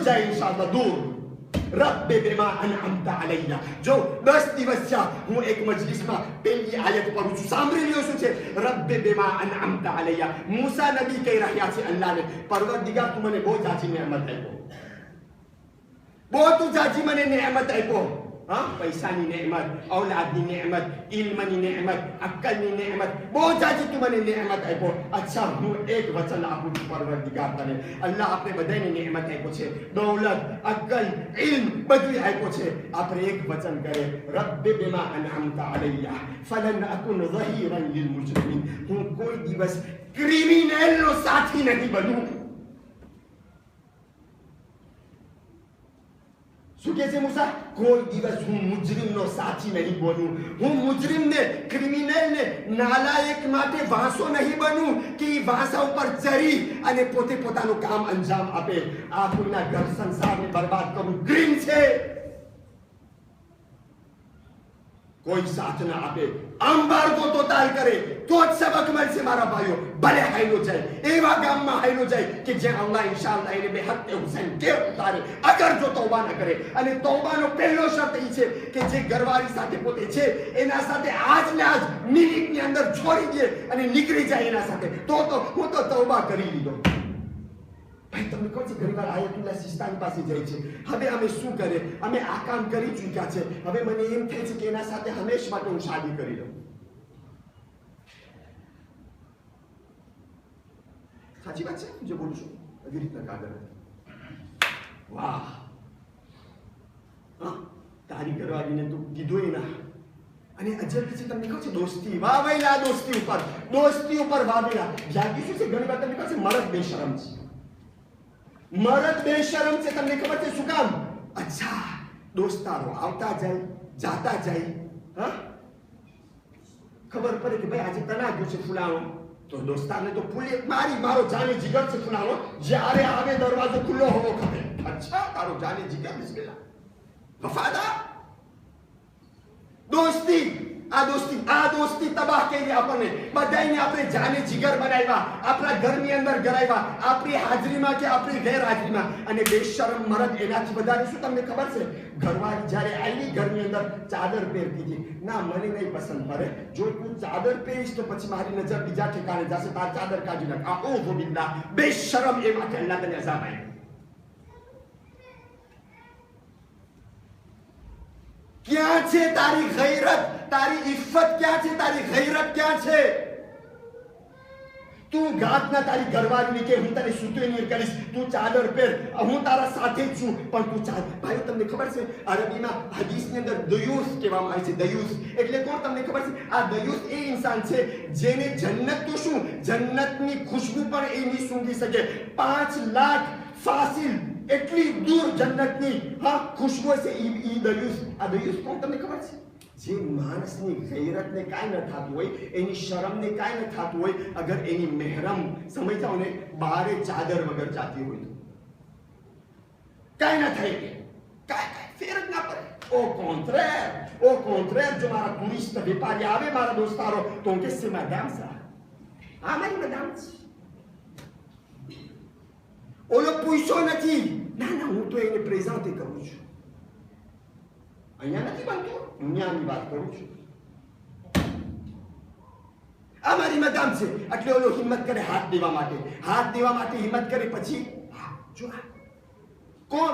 જાય ઇન્શાઅલ્લાહ દૂર. રબ્બે બિમા અનઅમતા અલૈયા. જો 10 દિવસ થયા હું એક મજલિસમાં પેલી આયત પઢું છું, સાંભળી લ્યો શું છે. રબ્બે બિમા અનઅમતા અલૈયા. મૂસા નબી કહી રહ્યા છે અલ્લાહને, પરવરદિગાર તું મને બહુ જાજી નેમત આપ્યો, બહુ તું જાજી મને નેમત આપ્યો. हाँ, पैसानी नेमत, औलादनी नेमत, इल्मनी नेमत, अक्कलनी नेमत, बहुत जाजी तू મને नेमत આપ્યો. અચ્છા હું એક વચન આપું છું પરવરદિગાર તને. અલ્લાહ આપણે બધાને नेमत આપ્યો છે, દૌલત, અક્કલ, ઇલ્મ બધું આપ્યો છે. આપણે એક વચન કરે, રબ્બે બિમા અનઅમતા અલૈયા ફલન અકુન ઝહીરન લિલમુજરિમીન. હું કોઈ દિવસ ક્રિમિનલનો સાથી નહીં બનું. શું કહે છે મૂસા? કોઈ દિવસ હું મુજરિમનો સાથી નહીં બનું. હું મુજરિમને, ક્રિમિનલને, નાલાયક માટે વાંસો નહીં બનું કે એ વાંસા ઉપર ચડી અને પોતે પોતાનું કામ અંજામ આપે. આ કોઈના ઘર સંસારને બરબાદ કરવું ગ્રીન છે. કોઈ સાથ ના આપે, અંબારકો તો તાલ કરે તો જ સબક મળશે મારા ભાઈઓ. ભલે હાઈલો જાય, એવા ગામમાં હાઈલો જાય કે જ્યાં અલ્લાહ ઇન્શાઅલ્લાહ એને બેહત્તે હુસૈન કે ઉતારે, અગર જો તૌબા ન કરે. અને તૌબાનો પહેલો શરત એ છે કે જે ઘરવાળી સાથે પોતે છે એના સાથે આજ ને આજ મિનિટની અંદર છોડી દે અને નીકળી જાય એના સાથે, તો હું તો તૌબા કરી લીધો. ભાઈ તમને કહું છું, ઘણી વાર આયતુલ્લાહ સિસ્તાની પાસે જાય છે. હવે અમે શું કરે, અમે આ કામ કરી ચૂક્યા છે, હવે મને એમ થાય છે કે એના સાથે હંમેશ માટે હું શાદી કરી લઉં. સાચી વાત છે જે બોલું છું? એવી રીતના કાગળ. વાહ, હા, તારી કરવાને તું કીધું ના. અને અજબ છે તમને કહું છું, દોસ્તી વાવેલા, દોસ્તી ઉપર વાવેલા. જાગી શું છે ઘણી વાર તમને કહું છું, મરદ બેશરમ છે. મરદ બેશરમ છે, તમને ખબર છે શું કામ? અચ્છા, દોસ્તારો આવતા જાય, જાતા જાય. હા, ખબર પડે કે ભાઈ આજે તનાગ્યું છે ફુલાણો, તો દોસ્તારને તો ફૂલે મારો જાને જીગર છે ફુલાણો, જ્યારે આવે દરવાજો ખુલ્લો હોવો ખપે. અચ્છા, તારો જાને જીગર, બિસ્મિલ્લાહ, વફાદાર દોસ્તી. આ દોસ્તી તબાહ કરી આપણને. બધાને આપણે જાને જીગર બનાવ્યા, આપણા ઘરની અંદર ગરાવ્યા, આપણી હાજરીમાં કે આપણી ગેરહાજરીમાં. અને બેશરમ મરદ એનાથી વધારે શું તમને ખબર છે? ઘરવાળી જ્યારે આવી ઘરની અંદર ચાદર પહેરતી હતી, ના મને નહીં પસંદ પડે, જો તું ચાદર પહેરીશ તો પછી મારી નજર બીજા ઠેકાણે જશે, તાર ચાદર કાઢી નાખ. આઉઝુ બિલ્લાહ. બેશરમ એ માટે અલ્લાહ તને અઝાબ આપ્યો. ક્યાં છે તારી ગૈરત, તારી ઇફ્ફત ક્યાં છે, તારી ગૈરત ક્યાં છે? તું ગાત ના તારી ઘરવાળીને કે હું તને સુતેનીર કરીશ, તું ચાદર પહેર, હું તારા સાથે જ છું, પણ તું ચાદર. ભાઈ તમને ખબર છે અરબીમાં હદીસની અંદર દયુસ કહેવામાં આવે છે. દયુસ એટલે કોણ તમને ખબર છે? આ દયુસ એ ઇન્સાન છે જેને જન્નત તો શું, જન્નતની ખુશ્બુ પણ એ નહીં સૂંઘી શકે. 5 લાખ ફાસિલ એટલી દૂર જન્નતની ખુશ્બુ છે ઈ દયુસ. આ દયુસ કોણ તમને ખબર છે? જે માણસની ગૈરતને કાંઈ ન થતું હોય, એની શરમને કાંઈ ન થતું હોય, અગર એની મહેરમ સમજ જાઓ ને બારે ચાદર વગર જાતી હોય તો કાંઈ ન થાય, કાંઈ ફેર જ ના પડે. ઓ કોન્ટ્રેર, જો મારા ટુરિસ્ટ વેપારી આવે, મારા દોસ્તારો, તો હું કહેશે મેડમ સા, હા મારી મેડમ છે. ઓલો પૂછો નથી, ના હું તો એને પ્રેઝન્ટ કરું છું. અહીંયા નથી બનતું, દુનિયાની વાત કરું છું. આ મારી મેડમ છે એટલે ઓલો હિંમત કરે હાથ દેવા માટે હિંમત કરે. પછી જો કોણ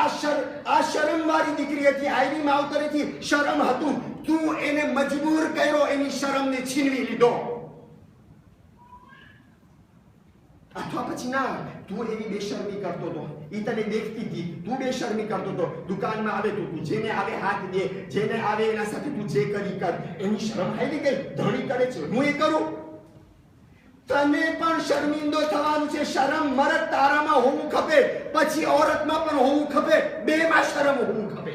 આ શરમ વાળી દીકરી હતી, આઈની માવતરેથી શરમ હતું, તું એને મજબૂર કર્યો એની શરમને છીનવી લીધો. અથવા પછી ના, તું એવી બેશરમી કરતો હતો, ઈ તને દેખતી હતી, તું બેશરમી કરતો હતો. દુકાનમાં આવે તું જેને આવે હાથ દે, જેને આવે એના સાથે તું જે કરી કર. એની શરમ હાલી ગઈ, ધણી કરે છે, હું એ કરું. તને પણ શર્મિંદો થવાનું છે. શરમ મરદ તારામાં હોવું ખપે, પછી औरतમાં પણ હોવું ખપે, બેમાં શરમ હોવું ખપે.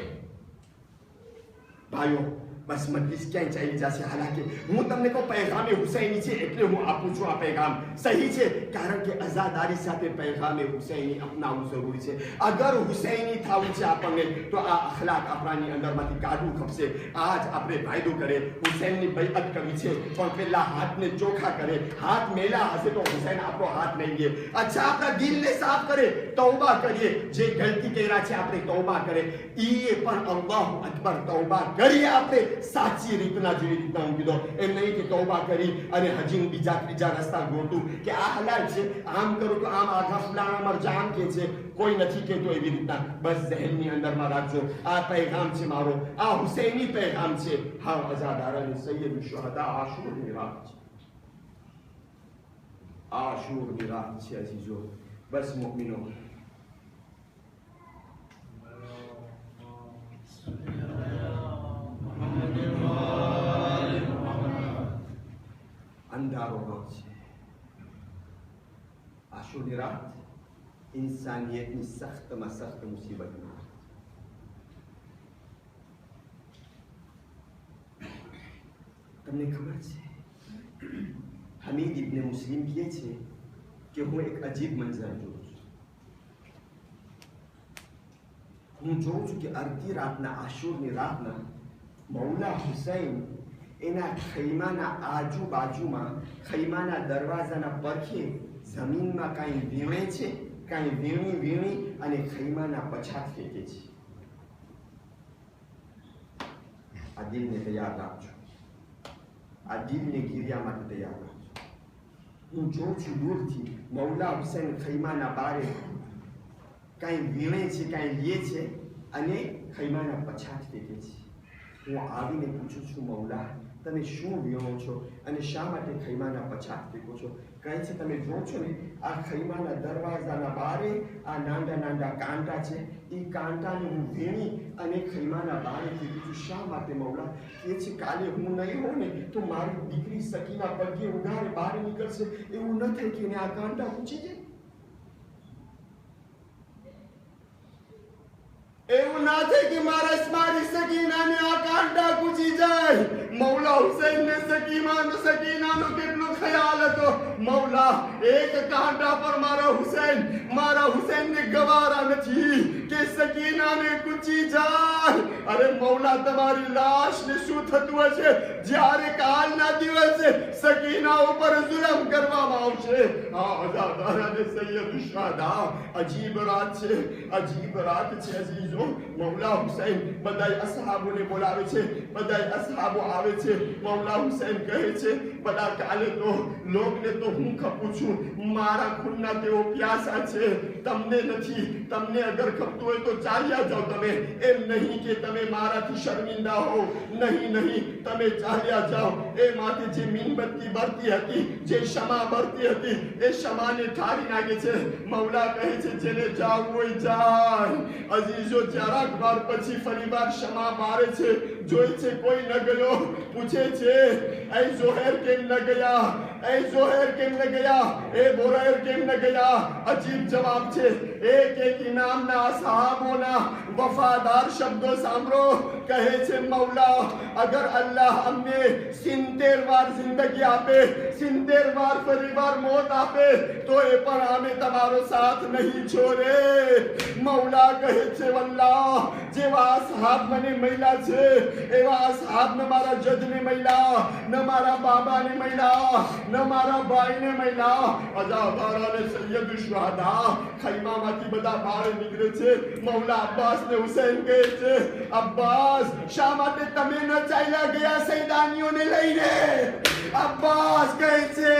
ભાઈઓ બસ મજલિસ ક્યાંય ચાલી જશે. હાલાકી હું તમને કહું પૈગામે હુસૈની છે એટલે હું આપું છું આ પૈગામ સહી છે, કારણ કે અઝાદારી સાથે પૈગામે હુસૈની અપનાવવું જરૂરી છે. અગર હુસૈની થવું છે આપણને તો આ અખલાક આપણાની અંદરમાંથી કાઢવું ખપશે. આજ આપણે વાયદો કરે હુસૈનની બૈઅત કરવી છે, પણ પેલા હાથને ચોખ્ખા કરે. હાથ મેલા હશે તો હુસૈન આપણો હાથ નહીં લે. અચ્છા આપણા દિલને સાફ કરે, તૌબા કરીએ. જે ગલતી કર્યા છે આપણે તૌબા કરે. ઈ પણ અલ્લાહુ અકબર તૌબા કરીએ આપણે સાચી રીતના, જેવી રીતના હું કીધો એમ નહીં કે તૌબા કરી અને હજી હું બીજા રસ્તા ગોતું કે આ હલાલ છે, આમ કરું તો આમ આઘા ફલાણા મરજા આમ કે છે. કોઈ નથી કહેતો એવી રીતના. બસ ઝહેનની અંદરમાં રાખજો આ પૈગામ છે મારો, આ હુસૈની પૈગામ છે. હા અઝાદારાને સૈયદ શુહદા આશુરની રાત છે, આશુરની રાત છે અજીજો. બસ મુમિનો અંધારો રાત છે. આશુરની રાત इंसानियतની સખ્તમાં સખ્ત મુસીબતની રાત. તમને ખબર છે હમીદ ઇબ્ન મુસ્લિમ કહે છે કે હું એક અજીબ મંઝર જોઉં છું. હું જોઉં છું કે અડધી રાતના આશુરની રાતના મૌલા હુસૈન એના ખૈમાના આજુબાજુમાં ખૈમાના દરવાજાના પરખે જમીનમાં કાંઈ વીણે છે, કાંઈ વીણી અને ખૈમાના પછાત ફેંકે છે. આ દિલને તૈયાર રાખજો, આ દિલને ગીર્યા માટે તૈયાર રાખજો. હું જોઉં છું દૂરથી મૌલા હુસૈન ખૈમાના બારે કાંઈ વીણે છે, કાંઈ લે છે અને ખૈમાના પછાત ફેંકે છે. હું આવીને પૂછું છું મૌલા તમે શું વીણો છો અને શા માટે ખૈમાના પછાત ફેંકો છો? કહે છે તમે જો છો ને આ ખૈમાના દરવાજાના બારે આ નાના નાના કાંટા છે, એ કાંટાને હું વીણી અને ખૈમાના બારે ફેંકું છું. શા માટે મૌલા? કે છે કાલે હું નહીં હોઉં ને તો મારી દીકરી સકીના પગે ઉગારે બહાર નીકળશે. એવું ન થાય કે આ કાંટા પૂછી જાય, એવું ના થાય કે મારી સકીનાને આ કાંટા કૂચી જાય. મૌલા હુસૈનને સકીનાનો કેટલો ખ્યાલ હતો. મૌલા એક કાંટા પર મારા હુસૈનને ગવારા નથી કે સકીનાને કૂચી જાય. અરે મૌલા તમારી લાશને શું થતું હશે જ્યારે કાલના દિવસે સકીના ઉપર જુલમ કરવામાં આવશે? હા અઝાદારાને સૈયદ શુહદા. અજીબ રાત છે, અજીબ રાત છે અજીજો. મૌલા હુસૈન બધાય અસહાબોને બોલાવે છે, બધાય અસહાબો આવે છે. મૌલા હુસૈન કહે છે બધા કાલે તો લોકને તો હું ખપું છું, મારા ખૂનના તેઓ પ્યાસા છે, તમને નથી. તમને અગર ખપતું હોય તો ચાલ્યા જાઓ તમે, એમ નહીં કે તમે મારાથી શર્મિંદા હો. નહીં તમે ચાલ્યા જાઓ. એ માથે જે મીણબત્તી બળતી હતી, જે શમા બળતી હતી, એ શમાને ઠારી નાખે છે. મૌલા કહે છે જેને જાવું હોય જાય. અજીજો જરાક વાર પછી ફરીવાર શમા મારે છે, જોઈ છે કોઈ ન ગયો. પૂછે છે એ ઝોહેર કેમ ન ગયા, એ ઝોહેર કેમ ન ગયા, એ બોરાયર કેમ ન ગયા? અજીબ જવાબ છે. એક ઇનામના સહાબોના વફાદાર શબ્દો સાંભળો. કહે છે મૌલા અગર અલ્લાહ અમને 70 વાર જિંદગી આપે, 70 વાર ફરીવાર મોત આપે તો એ પણ અમે તમારો સાથ નહીં છોડે. મૌલા કહે છે વલ્લાહ જેવા સહાબ મને મળ્યા છે એવા સહાબ ન મારા જજને મળ્યા, ન મારા બાબાને મળ્યા, ન મારા ભાઈને મળ્યા. અઝાદારાને સૈયદ શુહદા ખૈમામાંથી બધા બહાર નીકળે છે. મૌલા અબ્બાસને હુસૈન કહે છે અબ્બાસ શા માટે તમે ન ચાલ્યા ગયા સૈદાનીઓને લઈને? અબ્બાસ કહે છે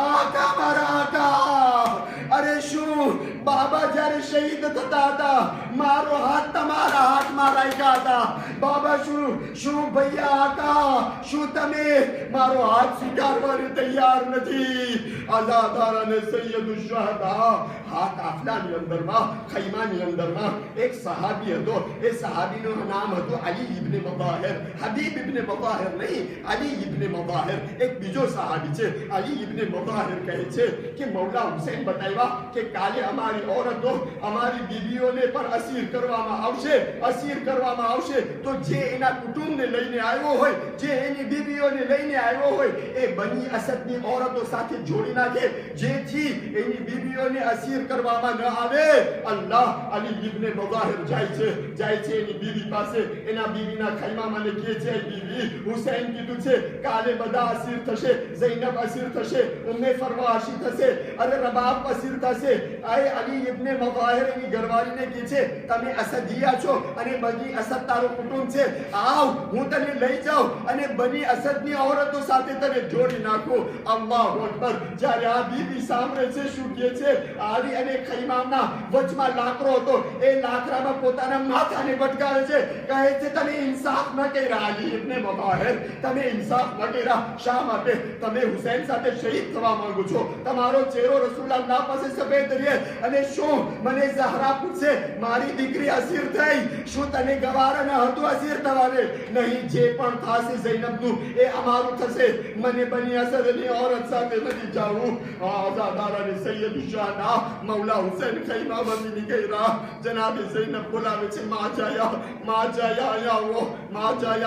આકા મારા આકા, અરે શું બાબા જ્યારે શહીદ થતા હતા મારો હાથ તમારા હાથમાં રાખ્યા હતા. બાબા શું ભૈયા આકા, શું તમે મારો હાથ સ્વીકારવાને તૈયાર નથી? અઝાદારાને સૈયદ શુહદા હા કાફલાની અંદરમાં ખૈમાની અંદરમાં એક સહાબી હતો. એ સહાબીનું નામ હતું અલી ઇબ્ન મઝાહિર. હબીબ ઇબ્ન મઝાહિર નહીં, અલી ઇબ્ન મઝાહિર. એક બીજો સહાબી છે અલી ઇબ્ન મઝાહિર. કહે છે કે મૌલા હુસૈન બતાવ્યા કે કાલે અમારી અમારી औरतो અમારી બીવીઓને પણ અસીર કરવામાં આવશે તો જે એના કુટુંબને લઈને આવ્યો હોય, જે એની બીવીઓને લઈને આવ્યો હોય, એ બની અસદની औरतो સાથે જોડી નાખે, જેથી એની બીવીઓને અસીર કરવામાં ન આવે. અલ્લાહ અલી ઇબ્ન મુઝાહિર જાય છે એની બીવી પાસે, એના બીવીના ખૈમામાં ને કહે છે, બીવી હુસૈન કીધું છે કાલે બધા અસીર થશે, ઝૈનબ અસીર થશે, ઉમ્મે ફરવા અસીર થશે, અરે રબાબ અસીર થશે. આય અલી ઇબ્ન મુઝાહિર એની ઘરવાળીને કહે છે, તમે અસદિયા છો અને બની અસદ તારો કુટુંબ છે, આવ હું તને લઈ જાઉં અને બની અસદની औरतो સાથે તને જોડી નાખું. અલ્લાહુ અકબર. જ્યારે આ બીવી સાંભળે છે શું કહે છે, આવી અને ખૈમાના વચમાં લાકડો હતો, એ લાકડામાં પોતાના માથાને ભટકાવે છે, કહે છે તમે ઇન્સાફ ન કર્યા અલી ઇબ્ન મુઝાહિર, તમે ઇન્સાફ ન કર્યા. શા માટે? તમે હુસૈન સાથે શહીદ થવા માંગો છો, તમારો ચહેરો રસૂલુલ્લાહ પાસે સફેદ રહે, અને શું મને ઝહરા પૂછે મારી દીકરી અસીર થઈ, શું તને ગવાર ન હતું અસીર થવાને? નહીં, જે પણ થશે ઝૈનબનું એ અમારું થશે, મને બની અસદની औरत સાથે નથી જાવું. આઝાદારાને સૈયદ શાહના મૌલા હુસૈન ખૈમામાંથી નીકળ્યા. જનાબે ઝૈનબ બોલાવે છે, માં જાયા યા વો માં જાયા.